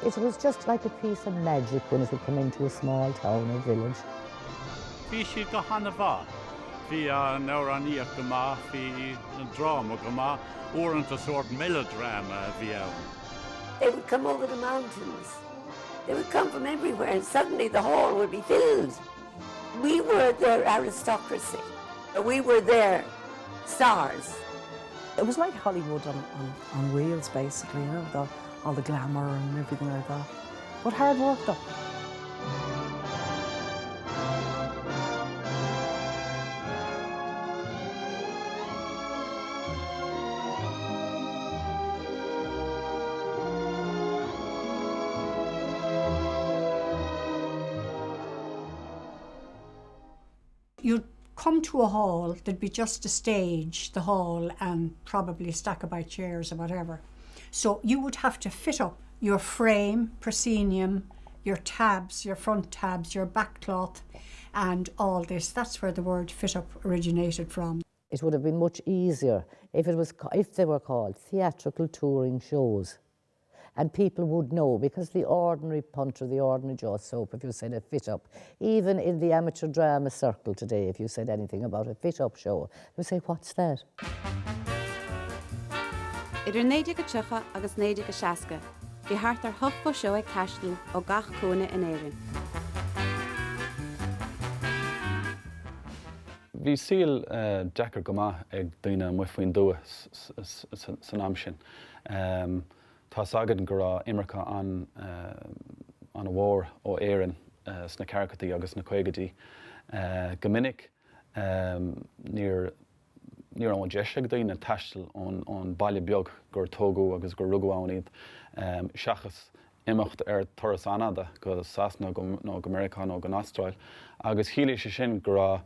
It was just like a piece of magic when it would come into a small town or village. Bhí siad go hanamh bhí an áraníoch go maith, bhí an drama go maith, uaireanta sort melodrama bhí ann. They would come over the mountains. They would come from everywhere, and suddenly the hall would be filled. We were their aristocracy. We were their stars. It was like Hollywood on wheels, basically, you know, all the glamour and everything like that. But hard work, though. You'd come to a hall, there'd be just a stage, the hall, and probably a stack of by chairs or whatever. So you would have to fit up your frame, proscenium, your tabs, your front tabs, your back cloth, and all this. That's where the word fit up originated from. It would have been much easier if they were called theatrical touring shows. And people would know, because the ordinary punter, the ordinary jaw soap, if you said a fit-up, even in the amateur drama circle today, if you said anything about a fit-up show, they would say, what's that? Idir 9:30 agus 9:60, bhí thart ar 8 seo ag taistil ó gach cúna in éireann. Bhí síl Jackar go maith ag daoine muoin dua san am sin. Tá sagad go raibh imirce an bhór ó éireann sna carchataí agus na coigeadaí. Go minic níor an deise go daoine taistil ón baile beag gur tógú agus gur rugú iad seachas imimecht ar Turas Anada go Sasna nó go America nó go Astráil. Agus chiallaigh sé sin go raibh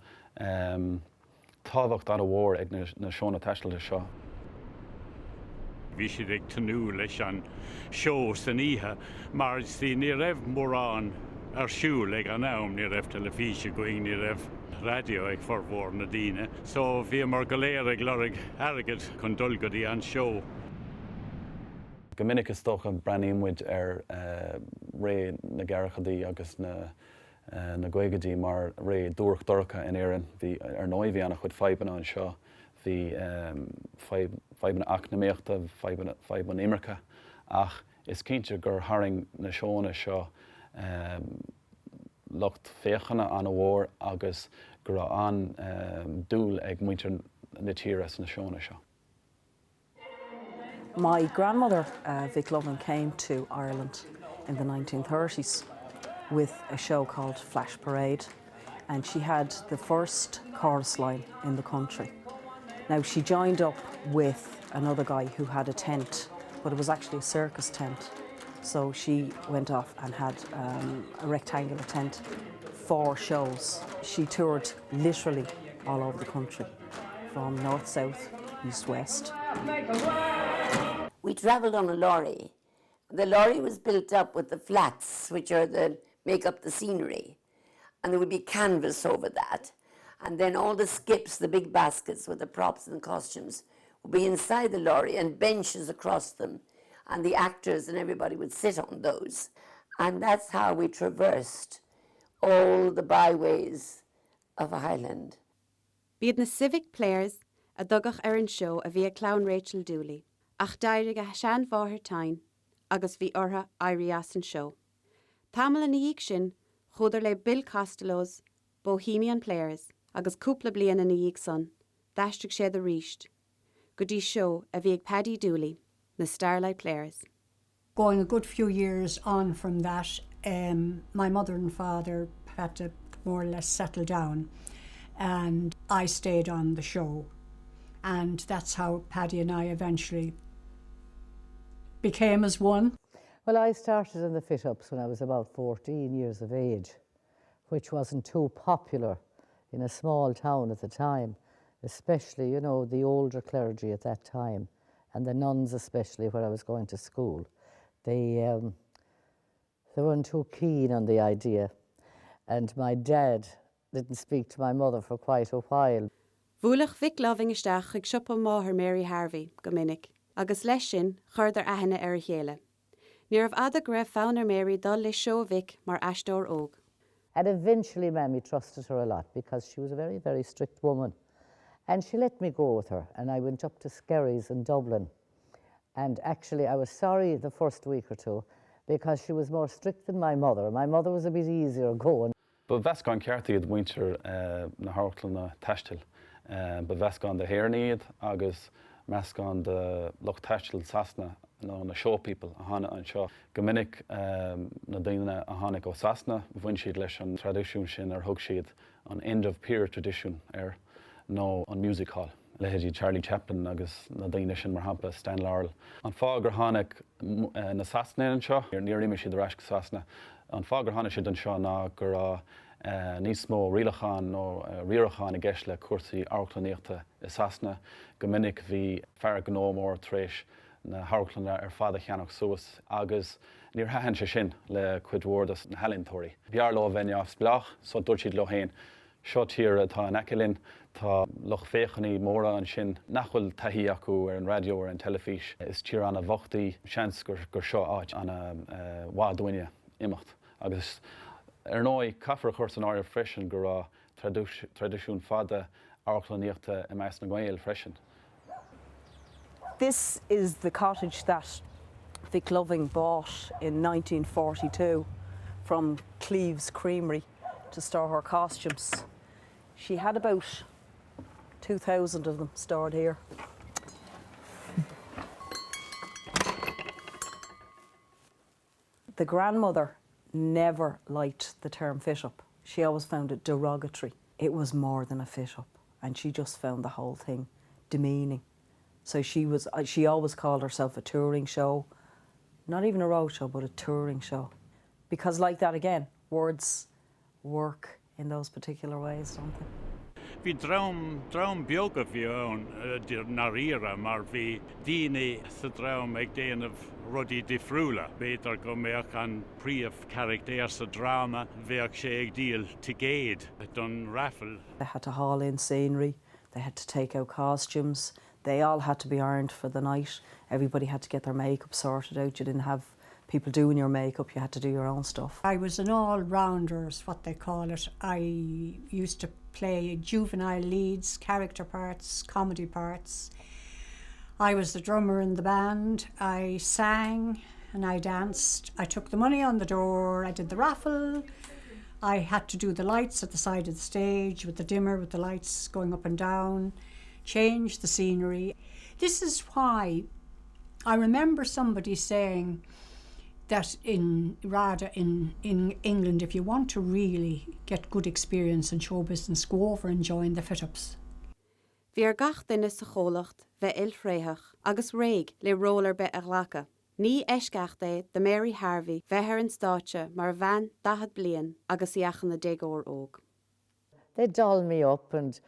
tábhacht an bhór ag na seónna taistealte seo. Bhí siad ag tanú leis an seo san oíche, mar sí ní raibh mórán ar siúl ag an am, ní raibh telefíse going, ní raibh radio ag formhór na daoine. So bhí mar go léir ag lorg airgid chun dul go dtí an seo. Go minic is tócha breaníomhuid ar ré na garchadaí agus na gaogadí mar ré dúrach dorcha in éireann. Bhí ar 9 bhí annach chud feiban an seo. Bhí feiban acnaíochta, feiban imirce, ach is cinnte gur thairng na seónna seo lucht féchanna an bhór agus gur an dúil ag muintir na tíras na seónna seo. My grandmother, Vic Lovin, came to Ireland in the 1930s with a show called Flash Parade, and she had the first chorus line in the country. Now, she joined up with another guy who had a tent, but it was actually a circus tent. So she went off and had a rectangular tent, 4 shows. She toured literally all over the country, from north, south, east, west. We travelled on a lorry. The lorry was built up with the flats, which make up the scenery. And there would be canvas over that. And then all the skips, the big baskets with the props and costumes, would be inside the lorry and benches across them. And the actors and everybody would sit on those. And that's how we traversed all the byways of Ireland. Bíad na civic players a dogach ar an seo a bhí a clown Rachel Dooley, ach dairigh a sean bháthir tain, agus bhí ortha airí as an seo. Tamil na dhéag sin, chuidir le Bill Costello's Bohemian Players, agus cúpla bliana na dhéag son, d'aistrigh sé the ríist. Go dtí seo a bhí ag Paddy Dooley, na Starlight Players. Going a good few years on from that, my mother and father had to more or less settle down, and I stayed on the show. And that's how Paddy and I eventually became as one. Well, I started in the fit-ups when I was about 14 years of age, which wasn't too popular in a small town at the time, especially, you know, the older clergy at that time, and the nuns especially where I was going to school. They weren't too keen on the idea, and my dad didn't speak to my mother for quite a while. Bhuailfh Vic Loving isteach ag siopa máthair Mary Harvey, go minic, agus leis sin chuir ar aithne ar a chéile. Ní raibh ada go raibh fánar Mary dul le seo Vic mar astóir óg. And eventually Mammy trusted her a lot because she was a very, very strict woman. And she let me go with her, and I went up to Skerry's in Dublin. And actually I was sorry the first week or two because she was more strict than my mother. My mother was a bit easier going. But Vescan Carthy had winter na Hartland na Tashtil. But Vescan the Hairneed, agus Mescan the Loch Tashtil Sasna, na show people, a hana an show. Gomininic na daine a hanig o Sasna, winshid leis an tradition sin hugshid, an end of period tradition no an music hall. Lehedi Charlie Chaplin agus na daine sin mar hapla Stan Laurel. An fágur hanig na Sasna an show, near imishi the Rashk Sasna. An fágur hanig sid an show na gur níos mó rialachan nó riarachan a gceist le cuasaí archlaníochta i Sasna, gomininic bhí fear gnómór tréis na harchlanna fada cheannach suas agus níor hahan se sin le cuidhórdas na helintóirí. Bhear lo bhaine áf splach, so dúirt siad lo héin. Seo tír atá an Ecelinn, tá loch féchaní móra an sin nachfuil taithí acu ar an radio ar an telefís. Is tír anna bhachtaí seans gur seo áit anna bhádúine imacht. Agus nóid caithfar chuir an áir freisin gur tradiisiún fada archlaníochta I meas na Gael freisin. This is the cottage that Vic Loving bought in 1942 from Cleeve's Creamery to store her costumes. She had about 2,000 of them stored here. The grandmother never liked the term fit-up. She always found it derogatory. It was more than a fit-up, and she just found the whole thing demeaning. So she always called herself a touring show, not even a road show, but a touring show. Because like that again, words work in those particular ways, don't they? Bhí drám beaga bhí ann na riara mar bhí daoine sa drám ag déanamh rudí difriúla. Bétar go mbeadh an príomh charactéir sa drama bheadh sé ag díal tigéad don raffle. They had to haul in scenery, they had to take out costumes, they all had to be ironed for the night. Everybody had to get their makeup sorted out. You didn't have people doing your makeup, you had to do your own stuff. I was an all-rounder, is what they call it. I used to play juvenile leads, character parts, comedy parts. I was the drummer in the band. I sang and I danced. I took the money on the door. I did the raffle. I had to do the lights at the side of the stage with the dimmer, with the lights going up and down, change the scenery. This is why I remember somebody saying that in England, if you want to really get good experience in show business, go over and join the fit-ups. Bhí ar gach duine sa cholacht bheith ilfréithach agus réig le rólar be ar lacha. Ní eisceach é de Mary Harvey bheith ar an státe mar bhean 10 bliain agus iachan na 10 ór óg. They doll me up and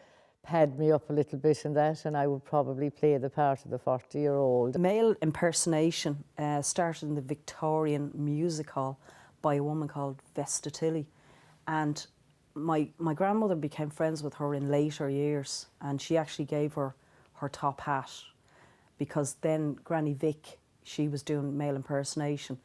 pad me up a little bit in that, and I would probably play the part of the 40-year-old. Male impersonation started in the Victorian Music Hall by a woman called Vesta Tilley, and my grandmother became friends with her in later years, and she actually gave her her top hat, because then Granny Vic, she was doing male impersonation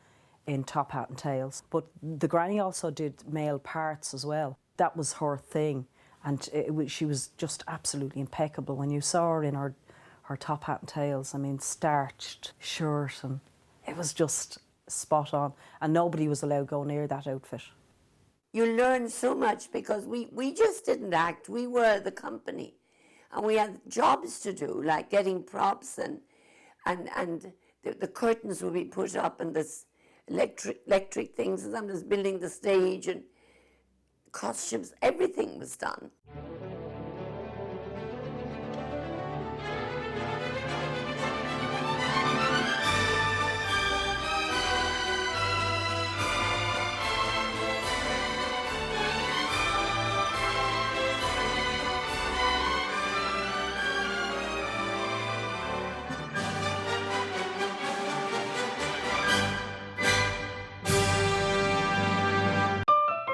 in Top Hat and Tails, but the granny also did male parts as well. That was her thing. And she was just absolutely impeccable. When you saw her in her Top Hat and Tails, I mean, starched shirt, and it was just spot on. And nobody was allowed to go near that outfit. You learn so much because we just didn't act. We were the company. And we had jobs to do, like getting props and the curtains would be put up and this electric things, and sometimes building the stage and costumes, everything was done.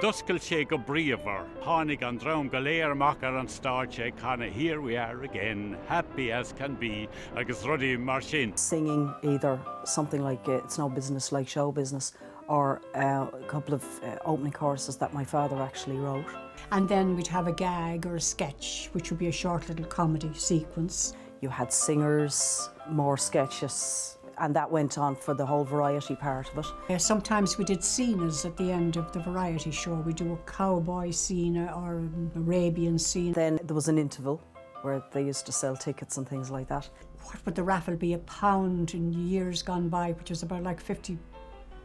Duscail sé go bríomhar, tháinig an drám go léir machar an stáirte chana here we are again, happy as can be, agus rudí mar sin. Singing either something like It's No Business Like Show Business or a couple of opening choruses that my father actually wrote. And then we'd have a gag or a sketch, which would be a short little comedy sequence. You had singers, more sketches, and that went on for the whole variety part of it. Sometimes we did scenes at the end of the variety show. We do a cowboy scene or an Arabian scene. Then there was an interval where they used to sell tickets and things like that. What would the raffle be? £1 in years gone by, which is about like £50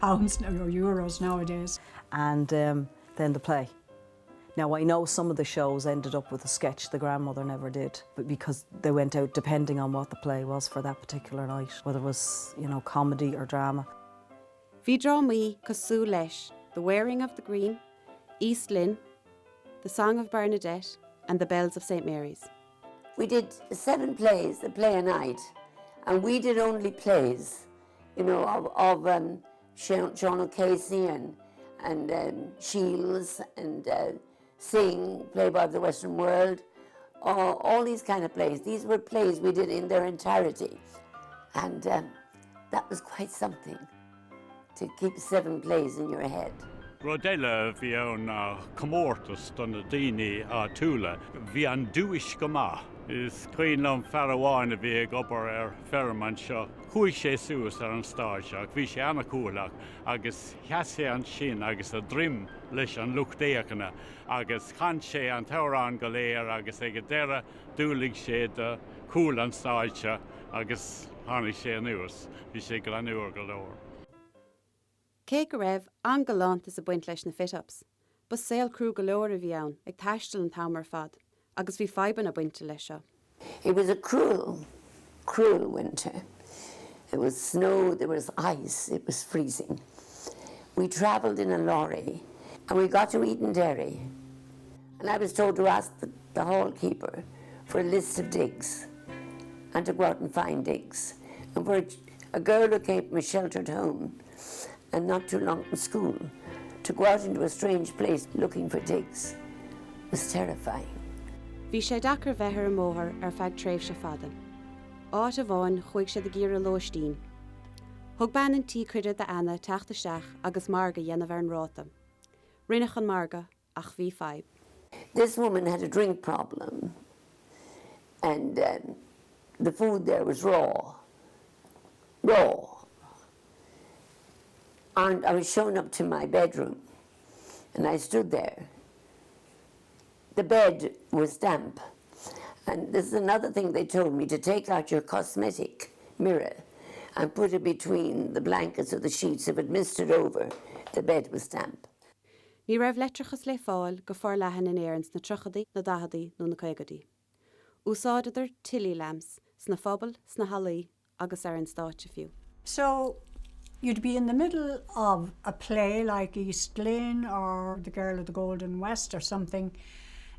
now, or euros nowadays. And then the play. Now, I know some of the shows ended up with a sketch, the grandmother never did, but because they went out depending on what the play was for that particular night, whether it was, you know, comedy or drama. Bhí drámaí cosú leis, The Wearing of the Green, East Lynn, The Song of Bernadette and The Bells of St. Mary's. We did 7 plays, a play a night, and we did only plays, you know, of Sean O'Casey and Shields and Sing, Playboy of the Western World, all these kind of plays. These were plays we did in their entirety. And that was quite something, to keep 7 plays in your head. Rodella bhí ann comórtas don na daoine á túla, bhí an dúis go maith. Is cuiinlam fearháin a bhí ag obair ferman seo, chuaigh sé suas ar an stáirteach, bhí sé anna cúlach, agus cheas sé an sin agus a drim leis an luchtdéachana, agus chan sé an teorán go léir agus ag deire dúlaigh sé de cúl an stáilte agus tháinig sé anuas, bhí sé go leanúir go leor. Cé go raibh an galant is a buint leis na fit-ups, ba saol crú go leor a bhí ann ag taistil an tamar fad, agus bhí faiban a buinte leis seo. It was a cruel, cruel winter. There was snow, there was ice, it was freezing. We travelled in a lorry and we got to Eton-Derry, and I was told to ask the hall keeper for a list of digs and to go out and find digs. And for a girl who came from a sheltered home and not too long from school, to go out into a strange place looking for digs was terrifying. Bhí sé dachar bheithir a móthar ar feadh tréimh se fadan. Áit a bháin chuig sé de gír a lóistín. Thug ban an tí cuidir de Anna teachtasteach agus marga dhéanamh ar an ráta. Rinneach an marga ach bhí feib. This woman had a drink problem, and the food there was raw. And I was shown up to my bedroom, and I stood there. The bed was damp, and this is another thing they told me, to take out your cosmetic mirror and put it between the blankets or the sheets. If it misted over, the bed was damp. Ní raibh letrachas le fáil go fór lehan in éirins na trochadaí, na dahadaí nó na caigadaí. Úsáididir tilly lamps, sna phobal, sna halaí agus ar an stáit fiú. So you'd be in the middle of a play like East Lynn or The Girl of the Golden West or something,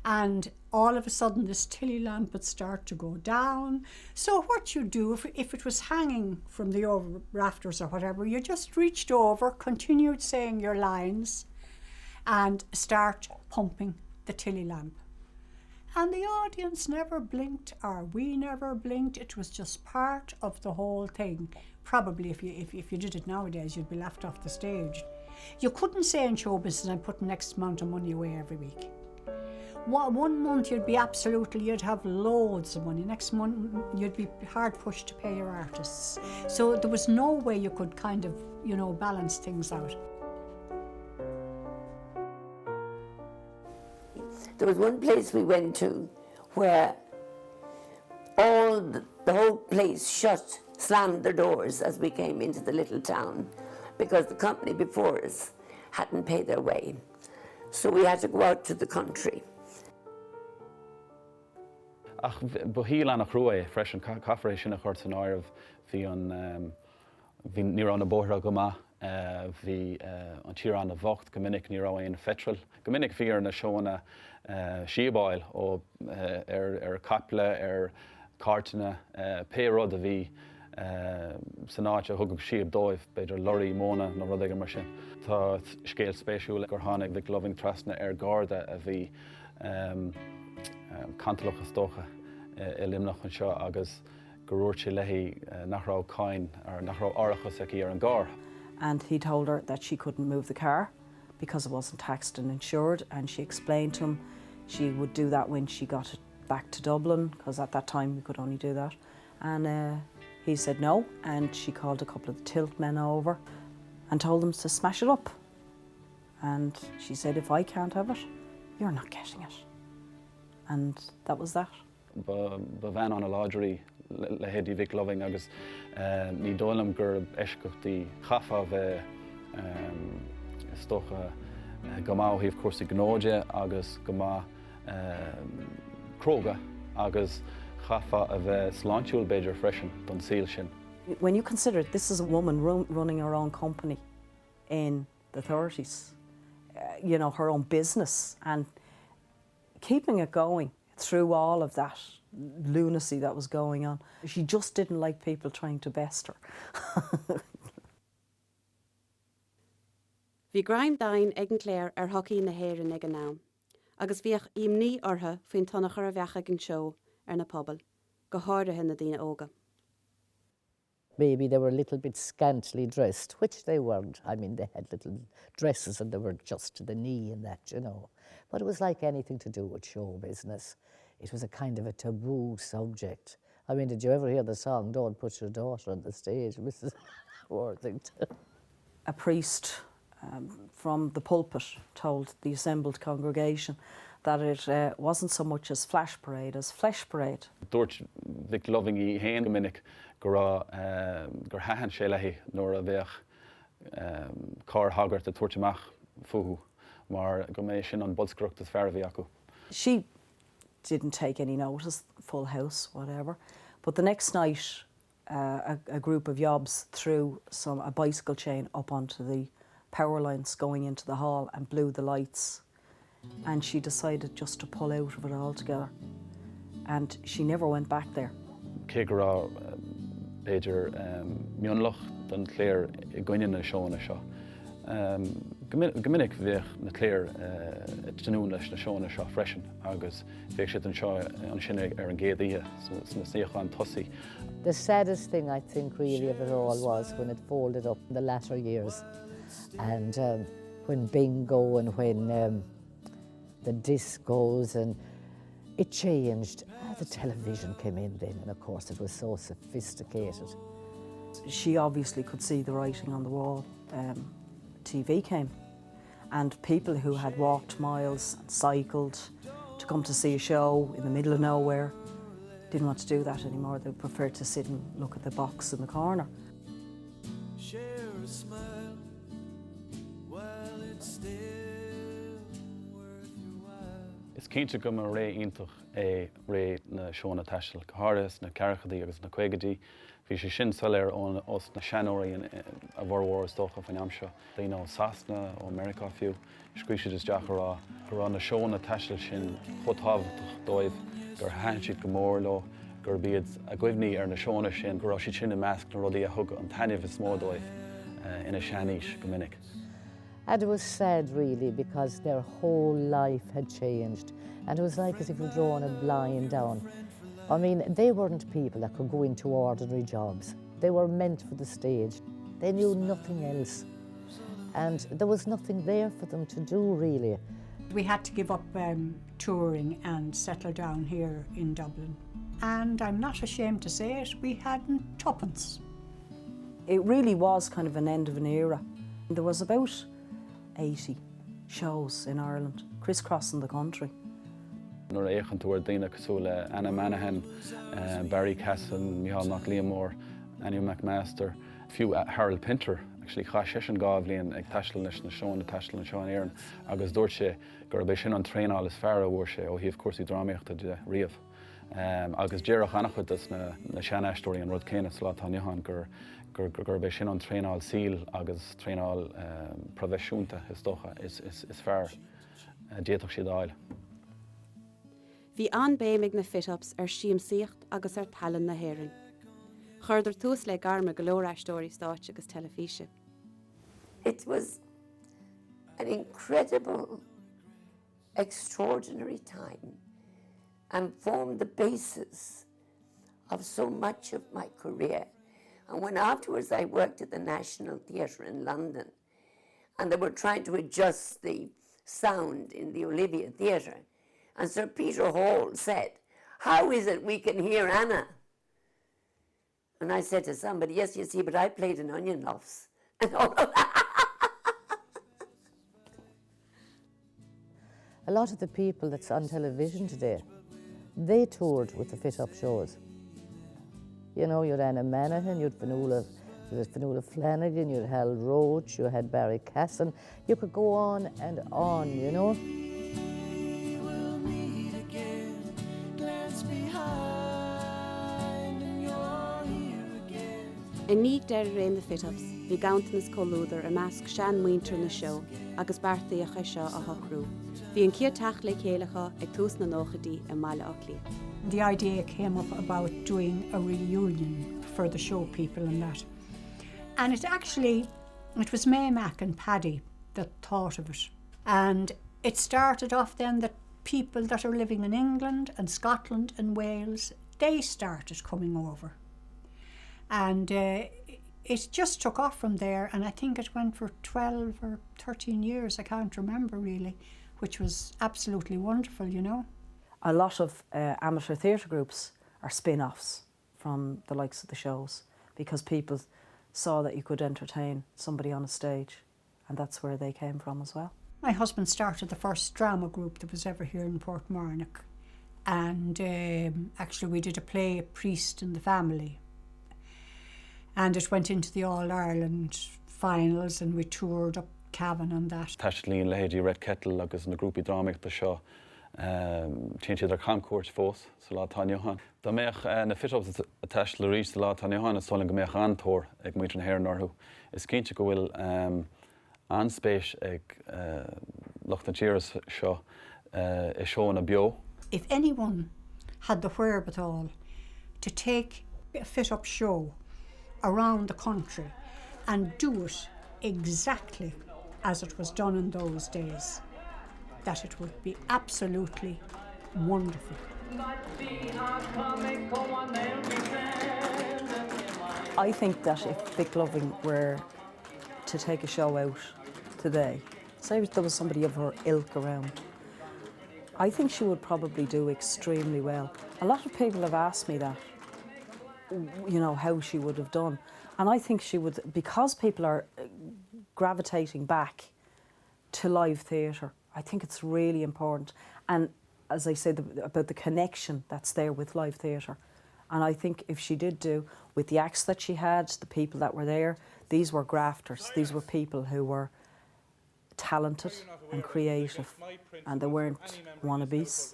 and all of a sudden this tilly lamp would start to go down. So what you do, if it was hanging from the over rafters or whatever, you just reached over, continued saying your lines, and start pumping the tilly lamp. And the audience never blinked, or we never blinked. It was just part of the whole thing. Probably if you did it nowadays, you'd be laughed off the stage. You couldn't say in show business, I'm putting X amount of money away every week. 1 month you'd have loads of money. Next month you'd be hard pushed to pay your artists. So there was no way you could kind of, balance things out. There was one place we went to where the whole place slammed their doors as we came into the little town, because the company before us hadn't paid their way. So we had to go out to the country. Ach, bohíl an chrua freisin caffré sin a chuirt an áirh hí ní an na bóthra go maith, hí an tír an na bhocht go minic ní raibh aon fetril. Go minic bhí ar na seóna síobáil ó ar capla, ar cartainna, péród a bhí san áit a thugad siad dóibh beidir Lorry móna nó rud mar sin. Tá scéal spéisiúla gur tháinig bhí loving trasna ar Garda a bhí cantalachas dócha I limnach an seo agus gur úirt sé leihí nach rá cáin ar nach rá áireachas aici ar an gár. And he told her that she couldn't move the car because it wasn't taxed and insured, and she explained to him she would do that when she got it back to Dublin, because at that time we could only do that. And he said no, and she called a couple of the tilt men over and told them to smash it up. And she said, if I can't have it, you're not getting it. And that was that. Ba bhean an a láidirí le héadí Vic Loving agus ní dólam gur eisceachtaí chafa bheith stocha go maith híomh cuasaí gnóide agus go maith cróga agus chafa a bheith sláintiúil beidir freisin don síl sin. When you consider it, this is a woman running her own company in the 30s, you know, her own business, and keeping it going through all of that lunacy that was going on. She just didn't like people trying to best her. Bhí Graham dain ag an Clare ar hocaí na héireann ag an nám, agus bhíoch imní ortha faoin tonachar a bheach ag an seo ar na pobal, go háirithe na daoine óga. Maybe they were a little bit scantily dressed, which they weren't. I mean, they had little dresses and they were just to the knee and that, you know. But it was like anything to do with show business. It was a kind of a taboo subject. I mean, did you ever hear the song, Don't Put Your Daughter on the Stage, Mrs. Worthington? A priest from the pulpit told the assembled congregation that it wasn't so much as flash parade as flesh parade. Dúirt Vic Loving í héan go minic gur hahan sé leihí nóair a bheith cá thagart a tuairt amach fuú mar go mé sin an budscrocht is fear bhí acu. She didn't take any notice, full house, whatever. But the next night, a group of yobs threw a bicycle chain up onto the power lines going into the hall and blew the lights. And she decided just to pull out of it altogether. And she never went back there. Cé go rá beidir mionlach don Clare I gcoinne na seóna seo. Go minic bhíoh na Clare tanún leis na seóna seo freisin agus bhíoh siad an seo an sin ar an géad ihe na sníochán tosaí. The saddest thing, I think, really of it all was when it folded up in the latter years. And when bingo and when the discos, and it changed. The television came in then, and of course it was so sophisticated. She obviously could see the writing on the wall. TV came, and people who had walked miles and cycled to come to see a show in the middle of nowhere didn't want to do that anymore. They preferred to sit and look at the box in the corner. Share a smile while it's still worth your while. Is cinnte go mar ré iontach ré na seóna taisteal Carras na Carachadaí agus na Cuigadí. Bhí sé sin soléir ón os na seanóirí a bhórhór dócha fan amseo. Daoine ó Sasna ó America fiú. Scríoisiad is deach rá gur an na seóna taisteal sin chuthabhtach dóibh gur hain siad go mór leo gur bíad a gcuimhní ar na seóna sin gur siad sin na measc na rudaí a thug an tainmh is mó dóibh ina seaníis go minic. And it was sad, really, because their whole life had changed. And it was like as if you'd drawn a blind down. I mean, they weren't people that could go into ordinary jobs. They were meant for the stage. They knew nothing else. And there was nothing there for them to do, really. We had to give up touring and settle down here in Dublin. And I'm not ashamed to say it, we hadn't tuppence. It really was kind of an end of an era. There was about 80 shows in Ireland, crisscrossing the country. Nuair a éigean túair daoine cosúil le Anna Manahan, Barry Casson, Micheál Mac Liamore, Aniu McMaster, fiú Harold Pinter, actually cha sé an gáh bliain ag taisteal leis na seóna taisteal na seán éireann, agus dúirt sé gur bé sin an tréáil is fearr a bhuair sé ó híomh cuasaí drámaíochta de riamh. Agus déireach annachchud is na seanaisteoirí an rud céine sa lá Johann gur bé sin an tréáil síl agus tréáil profisiúnta is dócha is fearr déadach siad áil. Bhí an béimig na fit-ups ar siamsaíocht agus ar talann na héireann. Chuirdir tús le garma golóráistóirí stáit agus telefíse. It was an incredible, extraordinary time and formed the basis of so much of my career. And when afterwards I worked at the National Theatre in London, and they were trying to adjust the sound in the Olivia Theatre, and Sir Peter Hall said, "How is it we can hear Anna?" And I said to somebody, "Yes, you see, but I played in Onion Lofts." And all of that. A lot of the people that's on television today, they toured with the fit-up shows. You know, you had Anna Manahan, you had Fionnuala Flanagan, you had Hal Roach, you had Barry Casson. You could go on and on, you know. We'll meet again. Glance behind, and you're here again. In níag deir réim the fit-ups, bhí gaantanas cólúdar a measc sean muintir na show agus bartaí a chu seo a hochrú. Bhí an cia teach le chéalacha ag tús na nóchadaí a mála ochlí. The idea came up about doing a reunion for the show people and that. And it was May Mac and Paddy that thought of it. And it started off then that people that are living in England and Scotland and Wales, they started coming over. And it just took off from there, and I think it went for 12 or 13 years, I can't remember really, which was absolutely wonderful, you know. A lot of amateur theatre groups are spin-offs from the likes of the shows because people saw that you could entertain somebody on a stage, and that's where they came from as well. My husband started the first drama group that was ever here in Portmarnock, and actually we did a play, A Priest in the Family, and it went into the All-Ireland finals, and we toured up Cavan and that. Tashlín Lady Red Kettle agus na grúpi drámic de seo tíonn siad ar concourt fós sa lá Táin Johann. Tá méach na fit-ups a teist le rís sa lá Táin Johann is soiln go méach antóir ag muid an hair northú. Is cinnte go bhfuil anspéis ag Locht an Tíras seo I seo na bio. If anyone had the wherewithal to take a fit-up show around the country and do it exactly as it was done in those days, that it would be absolutely wonderful. I think that if Vic Loving were to take a show out today, say there was somebody of her ilk around, I think she would probably do extremely well. A lot of people have asked me that, you know, how she would have done. And I think she would, because people are gravitating back to live theatre, I think it's really important. And as I say, about the connection that's there with live theatre. And I think if she did do, with the acts that she had, the people that were there, these were grafters. These were people who were talented and creative, and they weren't wannabes.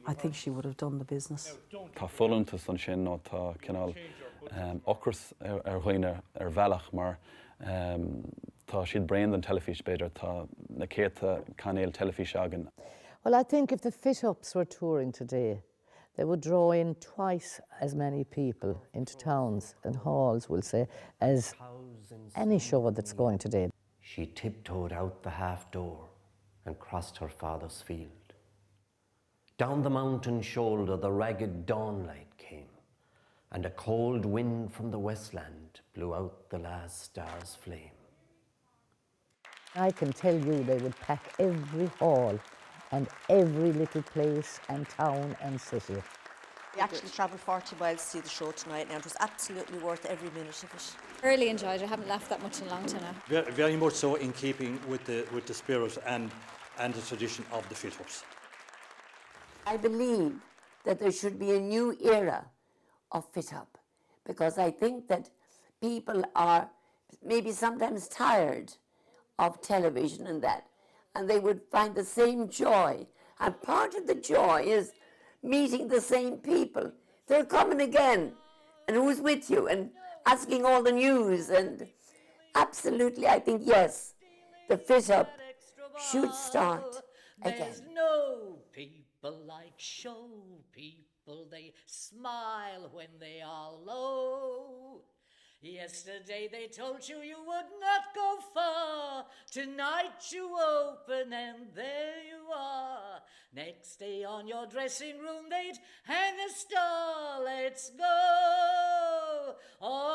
I think she would have done the business. Tá fulluntas an sin nó tá cinál ochras ar chuoine ar bhealach, mar tá siad brain an telefís beidir tá na céta canéal telefís agan. Well, I think if the fit-ups were touring today, they would draw in twice as many people into towns and halls, we'll say, as any show that's going today. She tiptoed out the half door and crossed her father's field. Down the mountain shoulder the ragged dawnlight came, and a cold wind from the westland blew out the last star's flame. I can tell you they would pack every hall and every little place and town and city. We actually travelled 40 miles to see the show tonight, and it was absolutely worth every minute of it. Really enjoyed it. I haven't laughed that much in a long time now. Very much so in keeping with the spirit and the tradition of the fit-ups. I believe that there should be a new era of fit-up, because I think that people are maybe sometimes tired of television and that, and they would find the same joy. And part of the joy is meeting the same people. They're coming again, and who's with you, and asking all the news. And absolutely, I think, yes, the fit-up should start again. There's no people like show people. people, they smile when they are low. Yesterday they told you you would not go far. Tonight you open and there you are. Next day on your dressing room they'd hang a star. Let's go. Oh,